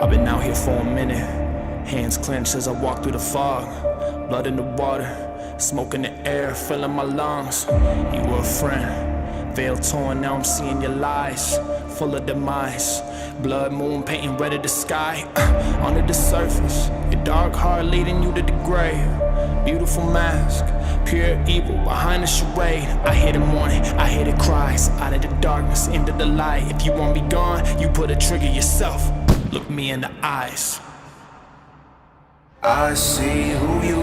I've been out here for a minute, hands clenched as I walk through the fog. Blood in the water, smoke in the air, filling my lungs. You were a friend, veil torn, now I'm seeing your lies, full of demise. Blood moon painting red of the sky, under the surface. Your dark heart leading you to the grave. Beautiful mask, pure evil behind the charade. I hear the mourning, I hear the cries, out of the darkness, into the light. If you want me gone, you put a trigger yourself. Look me in the eyes. I see who you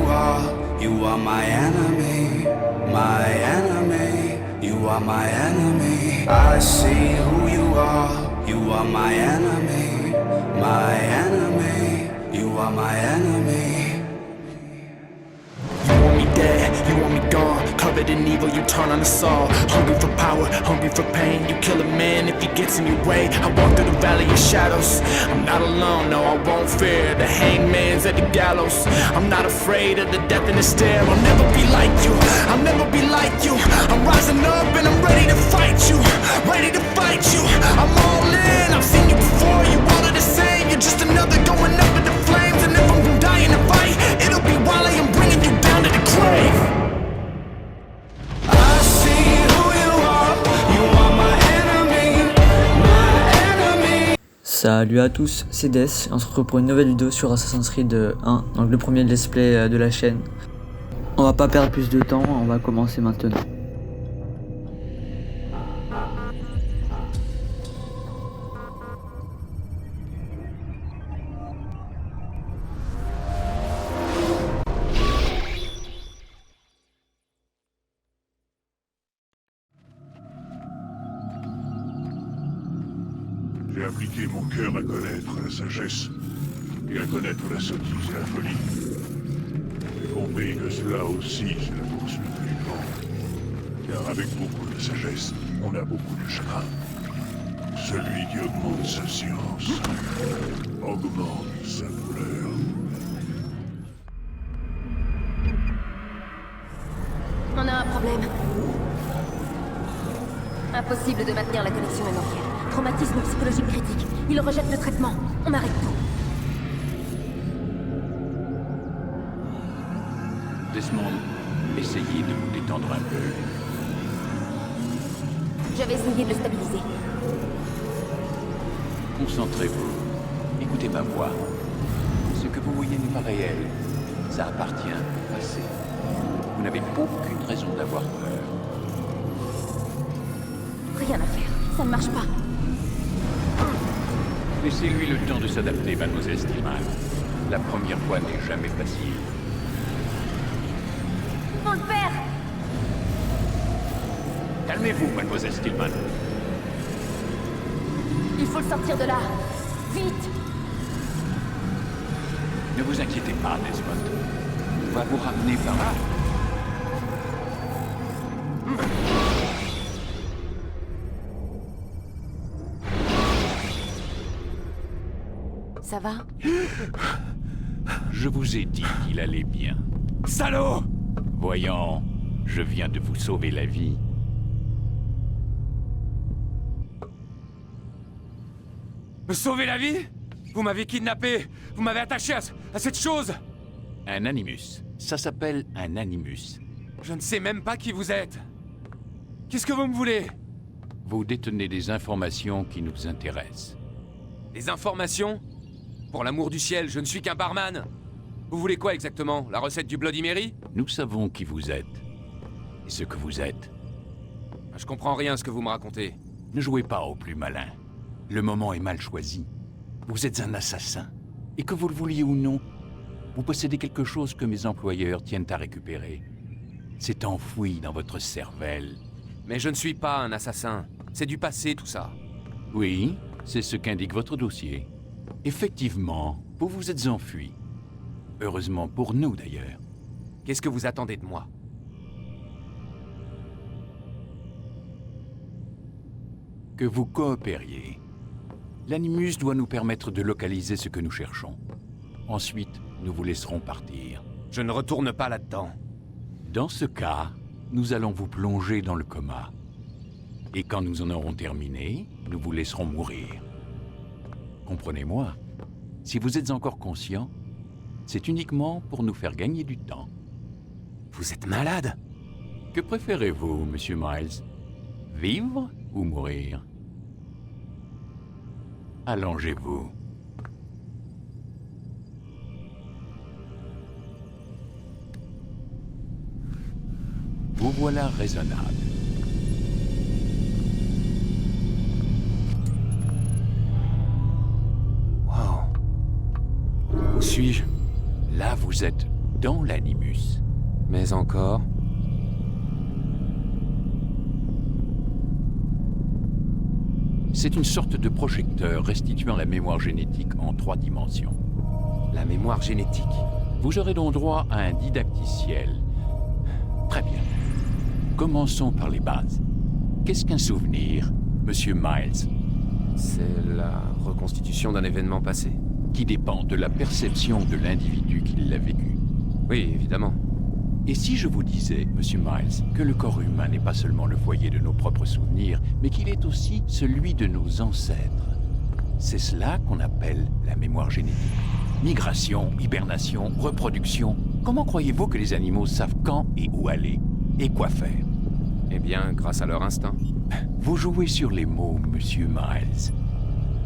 are my enemy, my enemy, you are my enemy. I see who you are my enemy, my enemy, you are my enemy. You want me dead, you want me gone, covered in evil, you turn on us all. Hungry for power, hungry for pain, you kill a man if he gets in your way. I walk through the valley of shadows, I'm not alone, no I won't fear. The hangman's at the gallows, I'm not afraid of the death in the stare. I'll never be like you, I'll never be like you. I'm rising up and I'm ready to fight you, ready to fight you. I'm all in, I've seen you before, you all are the same. You're just another going up in the flames. And if I'm dying to fight, it'll be while I am bringing you down to the grave. I see who you are my enemy, my enemy. Salut à tous, c'est Des, on se retrouve pour une nouvelle vidéo sur Assassin's Creed 1, donc le premier let's play de la chaîne. On va pas perdre plus de temps, on va commencer maintenant. J'ai appliqué mon cœur à connaître la sagesse et à connaître la sottise et la folie. J'ai compris que cela aussi, c'est la force le plus grande. Car avec beaucoup de sagesse, on a beaucoup de chagrin. Celui qui augmente sa science augmente sa douleur. On a un problème. Impossible de maintenir la connexion mémorielle. Traumatisme psychologique critique. Il rejette le traitement. On arrête tout. Desmond, essayez de vous détendre un peu. J'avais essayé de le stabiliser. Concentrez-vous. Écoutez ma voix. Ce que vous voyez n'est pas réel. Ça appartient au passé. Vous n'avez aucune raison d'avoir peur. Rien à faire. Ça ne marche pas. Laissez-lui le temps de s'adapter, mademoiselle Stillman. La première fois n'est jamais facile. On le perd! Calmez-vous, mademoiselle Stillman. Il faut le sortir de là. Vite! Ne vous inquiétez pas, Desmond. On va vous ramener par là. Ça va? Je vous ai dit qu'il allait bien. Salaud! Voyons, je viens de vous sauver la vie. Me sauver la vie? Vous m'avez kidnappé. Vous m'avez attaché à cette chose. Un animus. Ça s'appelle un animus. Je ne sais même pas qui vous êtes. Qu'est-ce que vous me voulez? Vous détenez des informations qui nous intéressent. Des informations? Pour l'amour du ciel, je ne suis qu'un barman. Vous voulez quoi exactement? La recette du Bloody Mary? Nous savons qui vous êtes. Et ce que vous êtes. Je comprends rien à ce que vous me racontez. Ne jouez pas au plus malin. Le moment est mal choisi. Vous êtes un assassin. Et que vous le vouliez ou non, vous possédez quelque chose que mes employeurs tiennent à récupérer. C'est enfoui dans votre cervelle. Mais je ne suis pas un assassin. C'est du passé, tout ça. Oui, c'est ce qu'indique votre dossier. Effectivement, vous vous êtes enfui. Heureusement pour nous, d'ailleurs. Qu'est-ce que vous attendez de moi? Que vous coopériez. L'animus doit nous permettre de localiser ce que nous cherchons. Ensuite, nous vous laisserons partir. Je ne retourne pas là-dedans. Dans ce cas, nous allons vous plonger dans le coma. Et quand nous en aurons terminé, nous vous laisserons mourir. Comprenez-moi. Si vous êtes encore conscient, c'est uniquement pour nous faire gagner du temps. Vous êtes malade? Que préférez-vous, Monsieur Miles? Vivre ou mourir? Allongez-vous. Vous voilà raisonnable. Wow. Où suis-je? Là, vous êtes dans l'animus. Mais encore... C'est une sorte de projecteur restituant la mémoire génétique en 3 dimensions. La mémoire génétique. Vous aurez donc droit à un didacticiel. Très bien. Commençons par les bases. Qu'est-ce qu'un souvenir, Monsieur Miles? C'est la reconstitution d'un événement passé. Qui dépend de la perception de l'individu qui l'a vécu. Oui, évidemment. Et si je vous disais, Monsieur Miles, que le corps humain n'est pas seulement le foyer de nos propres souvenirs, mais qu'il est aussi celui de nos ancêtres? C'est cela qu'on appelle la mémoire génétique. Migration, hibernation, reproduction. Comment croyez-vous que les animaux savent quand et où aller? Et quoi faire? Eh bien, grâce à leur instinct. Vous jouez sur les mots, Monsieur Miles.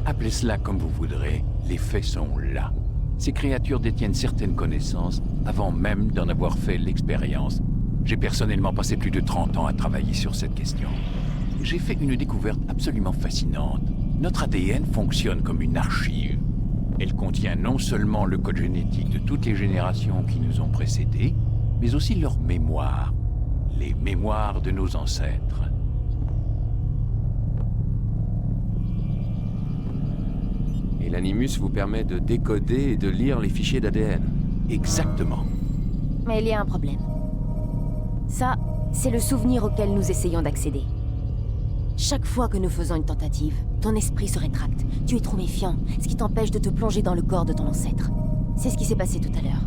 Appelez cela comme vous voudrez, les faits sont là. Ces créatures détiennent certaines connaissances avant même d'en avoir fait l'expérience. J'ai personnellement passé plus de 30 ans à travailler sur cette question. J'ai fait une découverte absolument fascinante. Notre ADN fonctionne comme une archive. Elle contient non seulement le code génétique de toutes les générations qui nous ont précédés, mais aussi leur mémoire, les mémoires de nos ancêtres. Et l'animus vous permet de décoder et de lire les fichiers d'ADN. Exactement. Mais il y a un problème. Ça, c'est le souvenir auquel nous essayons d'accéder. Chaque fois que nous faisons une tentative, ton esprit se rétracte. Tu es trop méfiant, ce qui t'empêche de te plonger dans le corps de ton ancêtre. C'est ce qui s'est passé tout à l'heure.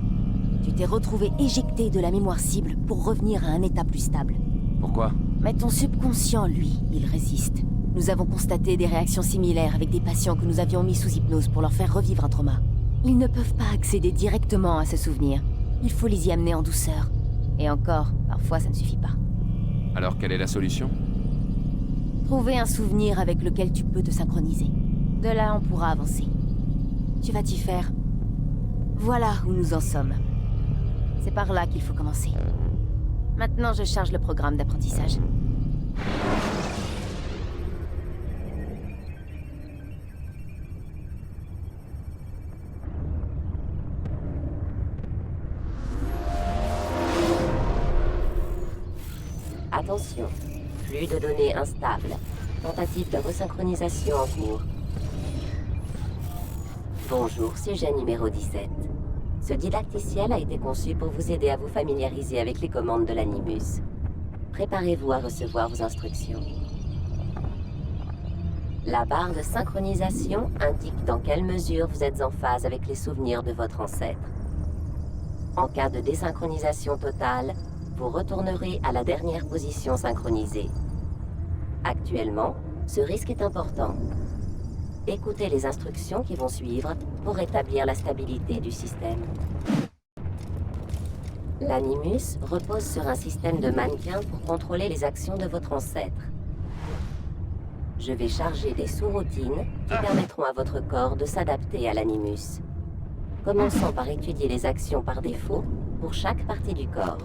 Tu t'es retrouvé éjecté de la mémoire cible pour revenir à un état plus stable. Pourquoi? Mais ton subconscient, lui, il résiste. Nous avons constaté des réactions similaires avec des patients que nous avions mis sous hypnose pour leur faire revivre un trauma. Ils ne peuvent pas accéder directement à ce souvenir. Il faut les y amener en douceur. Et encore, parfois ça ne suffit pas. Alors quelle est la solution? Trouver un souvenir avec lequel tu peux te synchroniser. De là, on pourra avancer. Tu vas t'y faire. Voilà où nous en sommes. C'est par là qu'il faut commencer. Maintenant, je charge le programme d'apprentissage. Attention, flux de données instable. Tentative de resynchronisation en cours. Bonjour, sujet numéro 17. Ce didacticiel a été conçu pour vous aider à vous familiariser avec les commandes de l'animus. Préparez-vous à recevoir vos instructions. La barre de synchronisation indique dans quelle mesure vous êtes en phase avec les souvenirs de votre ancêtre. En cas de désynchronisation totale, vous retournerez à la dernière position synchronisée. Actuellement, ce risque est important. Écoutez les instructions qui vont suivre pour rétablir la stabilité du système. L'animus repose sur un système de mannequins pour contrôler les actions de votre ancêtre. Je vais charger des sous-routines qui permettront à votre corps de s'adapter à l'animus. Commençons par étudier les actions par défaut pour chaque partie du corps.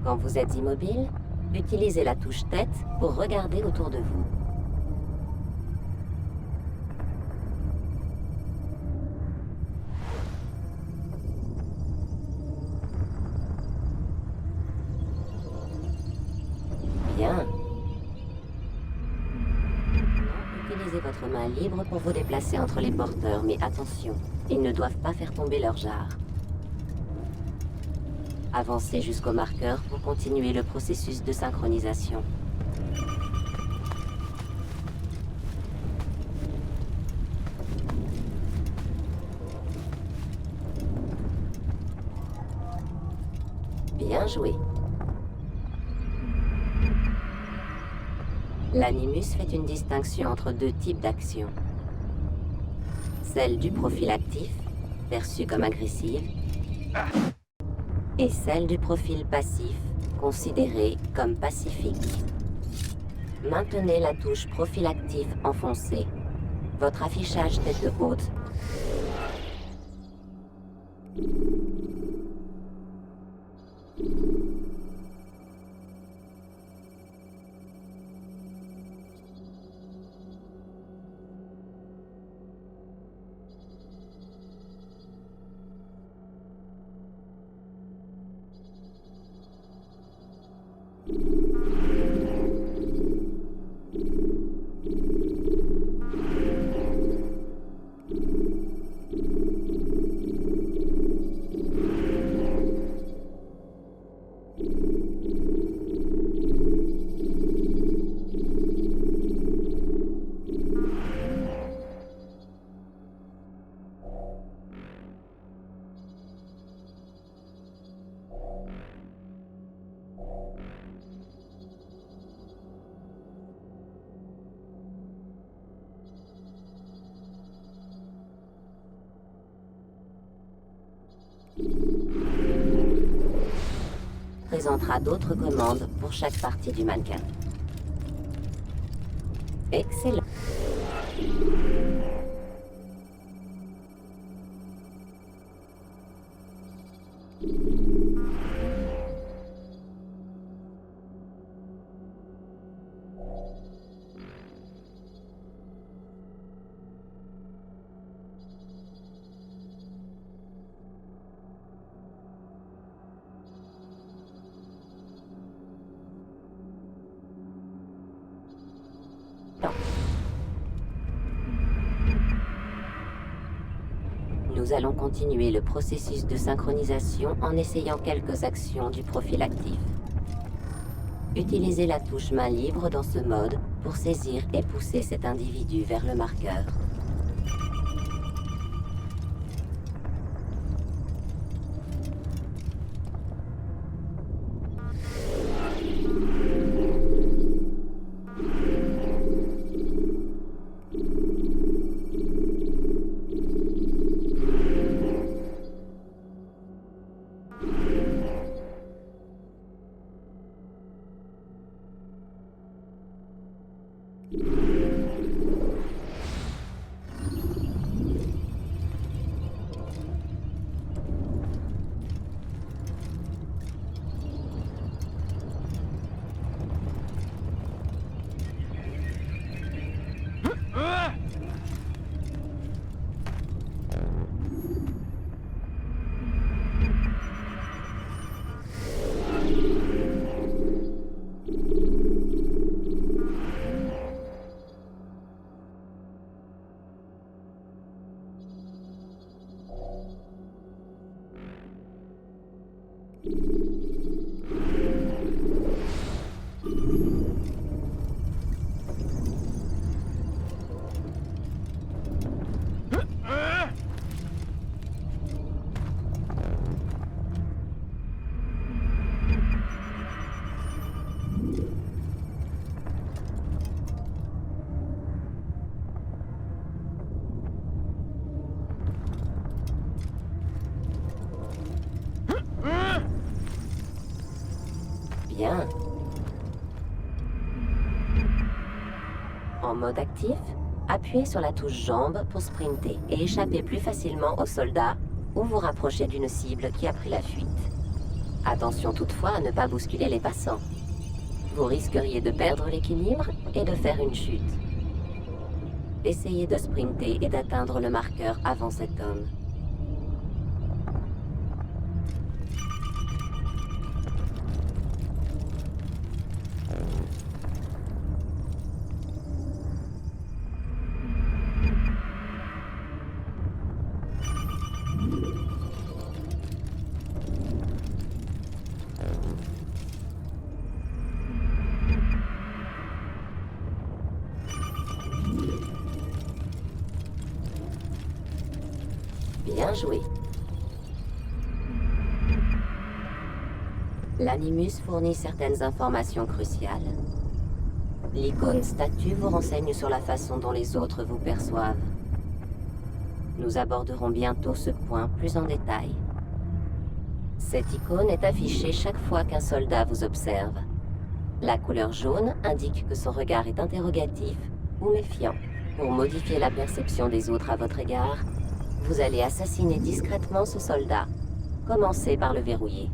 Quand vous êtes immobile, utilisez la touche tête pour regarder autour de vous. Bien. Utilisez votre main libre pour vous déplacer entre les porteurs, mais attention, ils ne doivent pas faire tomber leur jarre. Avancez jusqu'au marqueur pour continuer le processus de synchronisation. Bien joué. L'animus fait une distinction entre deux types d'actions. Celle du profil actif, perçue comme agressive, et celle du profil passif, considérée comme pacifique. Maintenez la touche profil actif enfoncée. Votre affichage tête haute. Présentera d'autres commandes pour chaque partie du mannequin. Excellent. Nous allons continuer le processus de synchronisation en essayant quelques actions du profil actif. Utilisez la touche main libre dans ce mode pour saisir et pousser cet individu vers le marqueur. Bien. En mode actif, appuyez sur la touche jambe pour sprinter et échapper plus facilement aux soldats ou vous rapprocher d'une cible qui a pris la fuite. Attention toutefois à ne pas bousculer les passants. Vous risqueriez de perdre l'équilibre et de faire une chute. Essayez de sprinter et d'atteindre le marqueur avant cet homme. Bien joué. L'animus fournit certaines informations cruciales. L'icône statue vous renseigne sur la façon dont les autres vous perçoivent. Nous aborderons bientôt ce point plus en détail. Cette icône est affichée chaque fois qu'un soldat vous observe. La couleur jaune indique que son regard est interrogatif ou méfiant. Pour modifier la perception des autres à votre égard, vous allez assassiner discrètement ce soldat. Commencez par le verrouiller.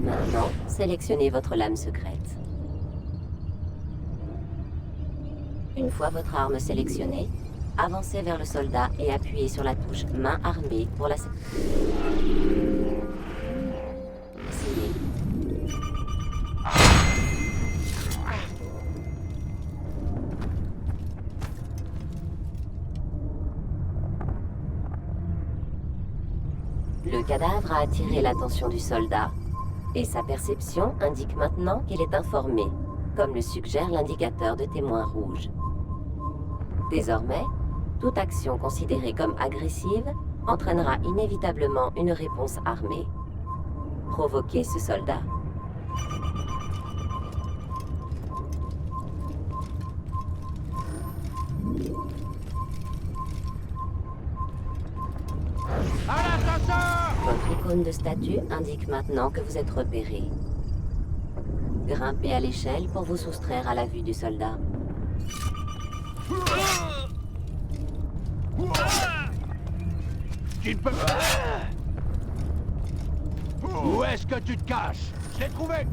Maintenant, sélectionnez votre lame secrète. Une fois votre arme sélectionnée, avancez vers le soldat et appuyez sur la touche main armée pour la Essayez. Le cadavre a attiré l'attention du soldat, et sa perception indique maintenant qu'il est informé, comme le suggère l'indicateur de témoin rouge. Désormais, toute action considérée comme agressive entraînera inévitablement une réponse armée. Provoquez ce soldat. Votre icône de statue indique maintenant que vous êtes repéré. Grimpez à l'échelle pour vous soustraire à la vue du soldat. Tu ne peux pas... Où est-ce que tu te caches? Je l'ai trouvé!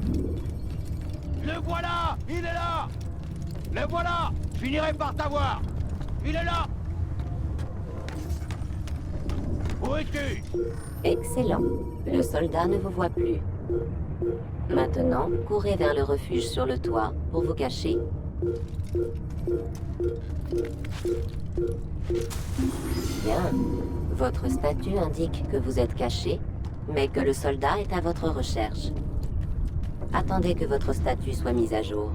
Le voilà! Il est là! Le voilà! Je finirai par t'avoir! Il est là! Où es-tu? Excellent. Le soldat ne vous voit plus. Maintenant, courez vers le refuge sur le toit pour vous cacher. Bien. Votre statut indique que vous êtes caché, mais que le soldat est à votre recherche. Attendez que votre statut soit mis à jour.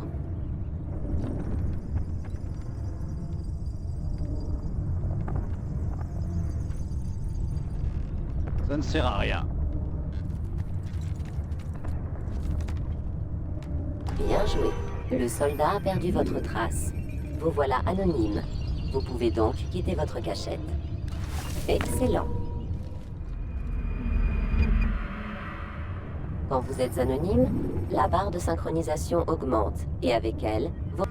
Ça ne sert à rien. Bien joué. Le soldat a perdu votre trace. Vous voilà anonyme. Vous pouvez donc quitter votre cachette. Excellent. Quand vous êtes anonyme, la barre de synchronisation augmente et avec elle, vos...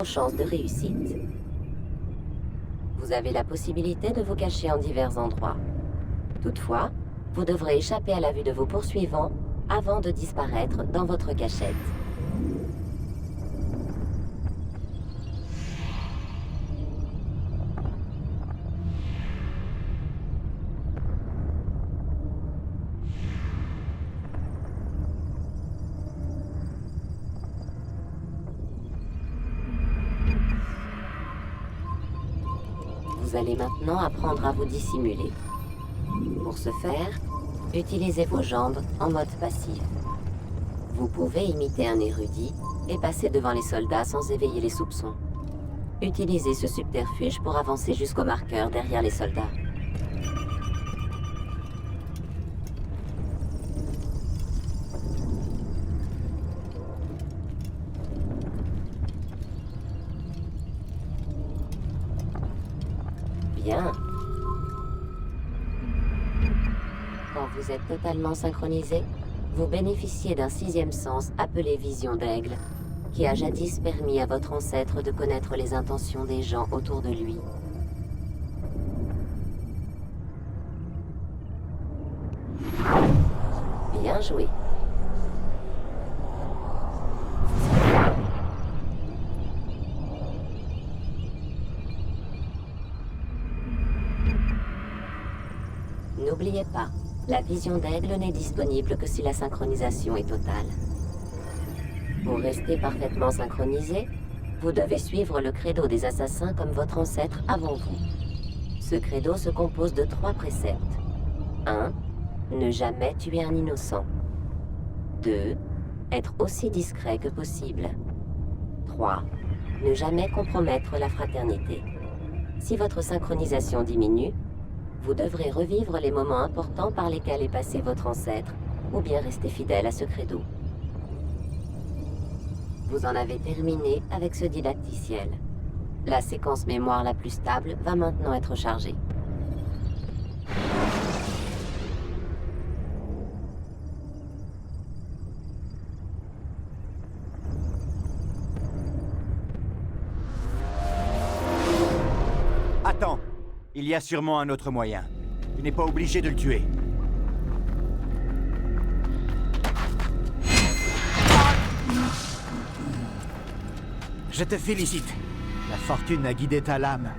chances de réussite. Vous avez la possibilité de vous cacher en divers endroits. Toutefois, vous devrez échapper à la vue de vos poursuivants avant de disparaître dans votre cachette. Vous allez maintenant apprendre à vous dissimuler. Pour ce faire, utilisez vos jambes en mode passif. Vous pouvez imiter un érudit et passer devant les soldats sans éveiller les soupçons. Utilisez ce subterfuge pour avancer jusqu'au marqueur derrière les soldats. Bien. Quand vous êtes totalement synchronisé, vous bénéficiez d'un sixième sens appelé Vision d'Aigle, qui a jadis permis à votre ancêtre de connaître les intentions des gens autour de lui. Bien joué. N'oubliez pas, la vision d'aigle n'est disponible que si la synchronisation est totale. Pour rester parfaitement synchronisé, vous devez suivre le credo des assassins comme votre ancêtre avant vous. Ce credo se compose de 3 préceptes. 1. Ne jamais tuer un innocent. 2. Être aussi discret que possible. 3. Ne jamais compromettre la fraternité. Si votre synchronisation diminue, vous devrez revivre les moments importants par lesquels est passé votre ancêtre, ou bien rester fidèle à ce credo. Vous en avez terminé avec ce didacticiel. La séquence mémoire la plus stable va maintenant être chargée. Attends, il y a sûrement un autre moyen. Tu n'es pas obligé de le tuer. Je te félicite. La fortune a guidé ta lame.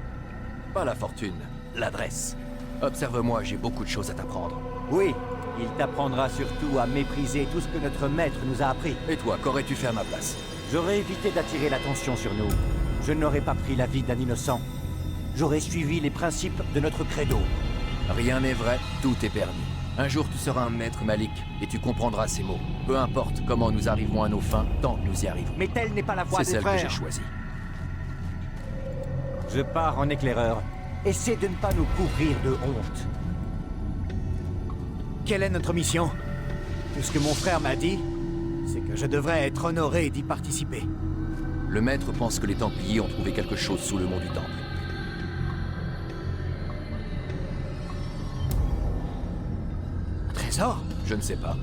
Pas la fortune, l'adresse. Observe-moi, j'ai beaucoup de choses à t'apprendre. Oui, il t'apprendra surtout à mépriser tout ce que notre maître nous a appris. Et toi, qu'aurais-tu fait à ma place? J'aurais évité d'attirer l'attention sur nous. Je n'aurais pas pris la vie d'un innocent. J'aurais suivi les principes de notre credo. Rien n'est vrai, tout est permis. Un jour, tu seras un maître Malik, et tu comprendras ces mots. Peu importe comment nous arrivons à nos fins, tant que nous y arrivons. Mais telle n'est pas la voie des C'est celle frères. que j'ai choisie. Je pars en éclaireur. Essaie de ne pas nous couvrir de honte. Quelle est notre mission? Tout ce que mon frère m'a dit, c'est que je devrais être honoré d'y participer. Le maître pense que les Templiers ont trouvé quelque chose sous le mont du Temple. Un trésor? Je ne sais pas.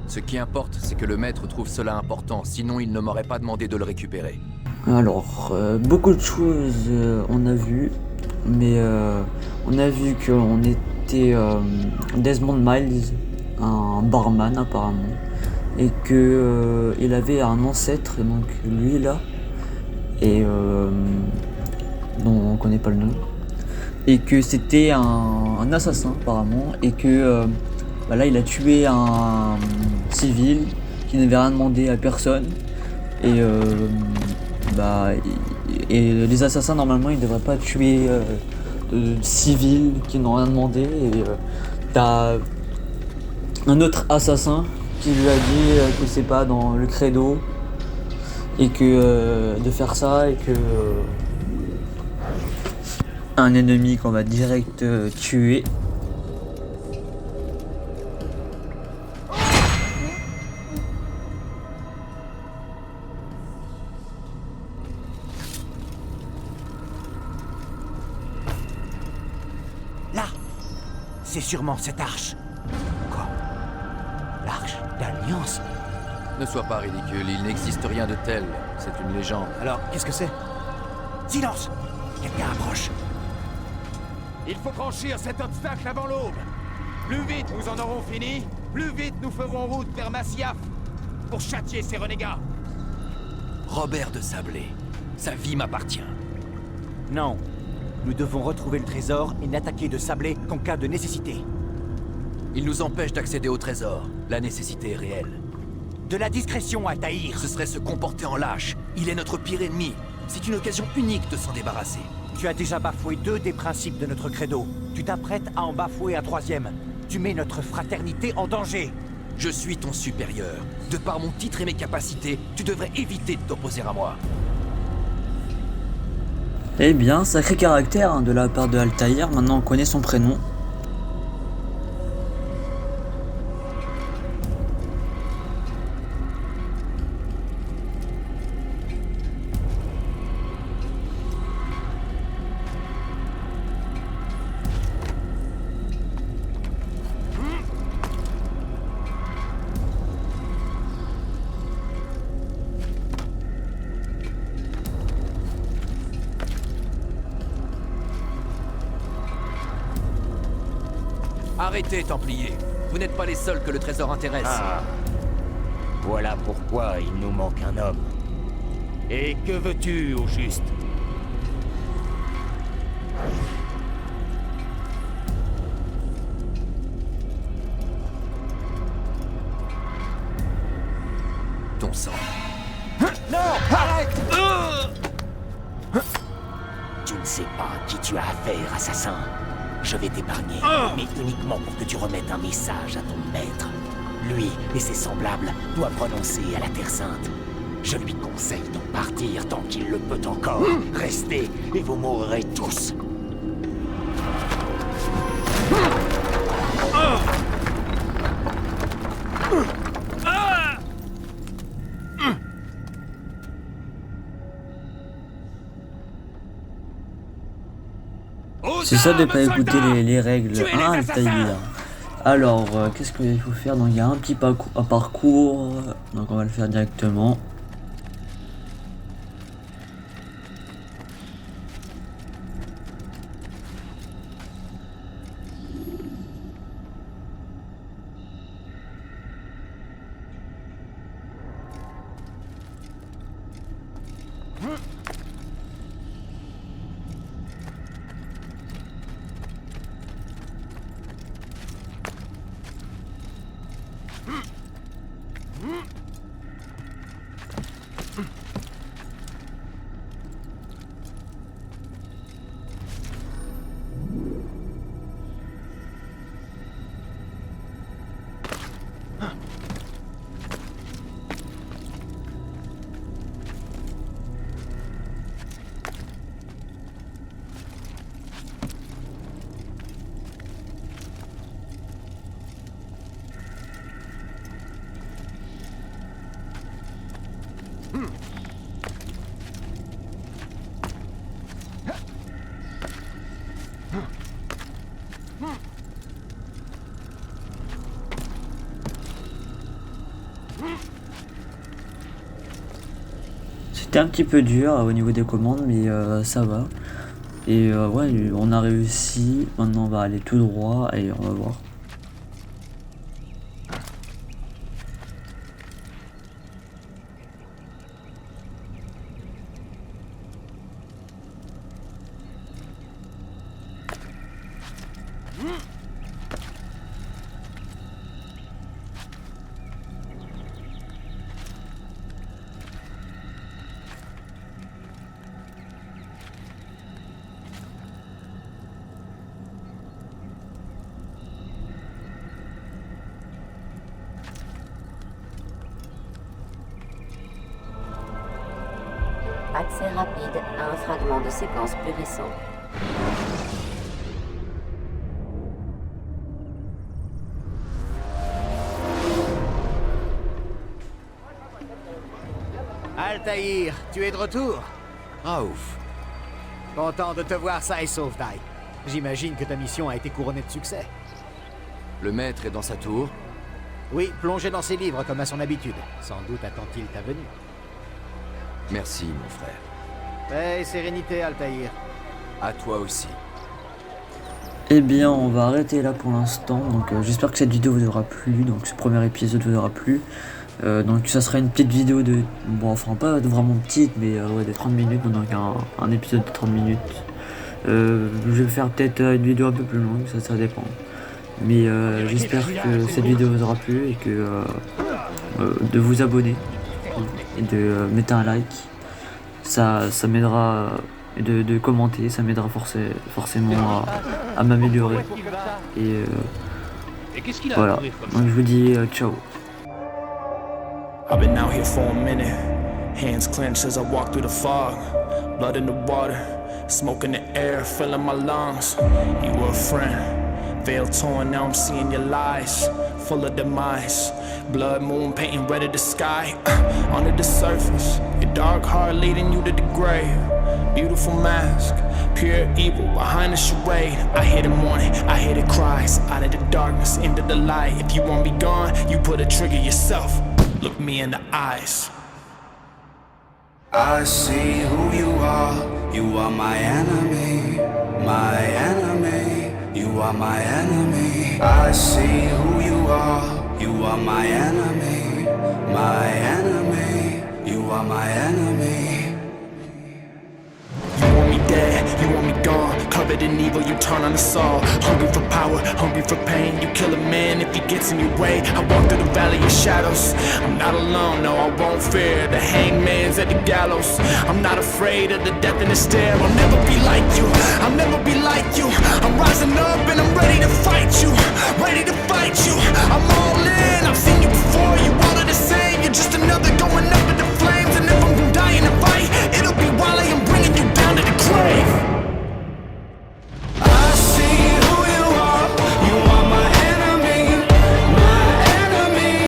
Ce qui importe, c'est que le maître trouve cela important, sinon il ne m'aurait pas demandé de le récupérer. Alors, beaucoup de choses on a vu, mais on a vu qu'on était Desmond Miles, un barman apparemment, et que il avait un ancêtre, donc lui là, et dont on connaît pas le nom, et que c'était un assassin apparemment, et que bah là il a tué un civil qui n'avait rien demandé à personne, et et les assassins normalement ils devraient pas tuer de civils qui n'ont rien demandé, et t'as un autre assassin qui lui a dit que c'est pas dans le credo et que de faire ça, et que un ennemi qu'on va direct tuer. Là, c'est sûrement cette arche. Quoi? L'arche d'Alliance? Ne sois pas ridicule, il n'existe rien de tel. C'est une légende. Alors, qu'est-ce que c'est? Silence! Quelqu'un approche. Il faut franchir cet obstacle avant l'aube. Plus vite nous en aurons fini, plus vite nous ferons route vers Masyaf pour châtier ces renégats. Robert de Sablé, sa vie m'appartient. Non. Nous devons retrouver le trésor et n'attaquer de Sablé qu'en cas de nécessité. Il nous empêche d'accéder au trésor. La nécessité est réelle. De la discrétion à Tahir. Ce serait se comporter en lâche. Il est notre pire ennemi. C'est une occasion unique de s'en débarrasser. Tu as déjà bafoué 2 des principes de notre credo. Tu t'apprêtes à en bafouer un 3e. Tu mets notre fraternité en danger. Je suis ton supérieur. De par mon titre et mes capacités, tu devrais éviter de t'opposer à moi. Eh bien, sacré caractère hein, de la part de Altaïr, maintenant on connaît son prénom. Arrêtez, Templiers. Vous n'êtes pas les seuls que le trésor intéresse. Ah. Voilà pourquoi il nous manque un homme. Et que veux-tu, au juste? Non! Arrête! Tu ne sais pas à qui tu as affaire, assassin. Je vais t'épargner, mais uniquement pour que tu remettes un message à ton maître. Lui et ses semblables doivent renoncer à la Terre Sainte. Je lui conseille d'en partir tant qu'il le peut encore. Restez et vous mourrez tous. C'est ça de pas écouter les règles. Ah, Altaïr. Alors, qu'est-ce qu'il faut faire? Donc, il y a un petit parcours. Donc, on va le faire directement. C'était un petit peu dur au niveau des commandes, mais ça va. Et ouais, on a réussi. Maintenant, on va aller tout droit et on va voir. Accès rapide à un fragment de séquence plus récent. Altaïr, tu es de retour? Raouf. Content de te voir sain et sauf, Dai. J'imagine que ta mission a été couronnée de succès. Le maître est dans sa tour. Oui, plongé dans ses livres comme à son habitude. Sans doute attend-il ta venue. Merci, mon frère. Paix et sérénité, Altaïr. À toi aussi. Eh bien, on va arrêter là pour l'instant. Donc, j'espère que cette vidéo vous aura plu. Donc, ce premier épisode vous aura plu. Donc, ça sera une petite vidéo de... Bon, enfin, pas vraiment petite, mais ouais, de 30 minutes. Donc, un épisode de 30 minutes. Je vais faire peut-être une vidéo un peu plus longue, ça dépend. Mais j'espère que cette vidéo vous aura plu et que de vous abonner et de mettre un like. Ça m'aidera, de commenter, ça m'aidera forcément à m'améliorer. Et voilà, donc je vous dis ciao. I've been out here for a minute, hands clenched as I walk through the fog. Blood in the water, smoke in the air, filling my lungs. You were a friend, veil torn, now I'm seeing your lies, full of demise. Blood moon painting red of the sky, under the surface. Your dark heart leading you to the grave. Beautiful mask, pure evil behind the charade. I hear the mourning, I hear the cries, out of the darkness, into the light. If you want me gone, you put a trigger yourself. Look me in the eyes. I see who you are. You are my enemy, my enemy. You are my enemy. I see who you are. You are my enemy, my enemy. You are my enemy. You want me dead, you want me gone. Covered in evil, you turn on us all. Hungry for power, hungry for pain. You kill a man if he gets in your way. I walk through the valley of shadows. I'm not alone, no, I won't fear. The hangman's at the gallows. I'm not afraid of the death in the stare. I'll never be like you, I'll never be like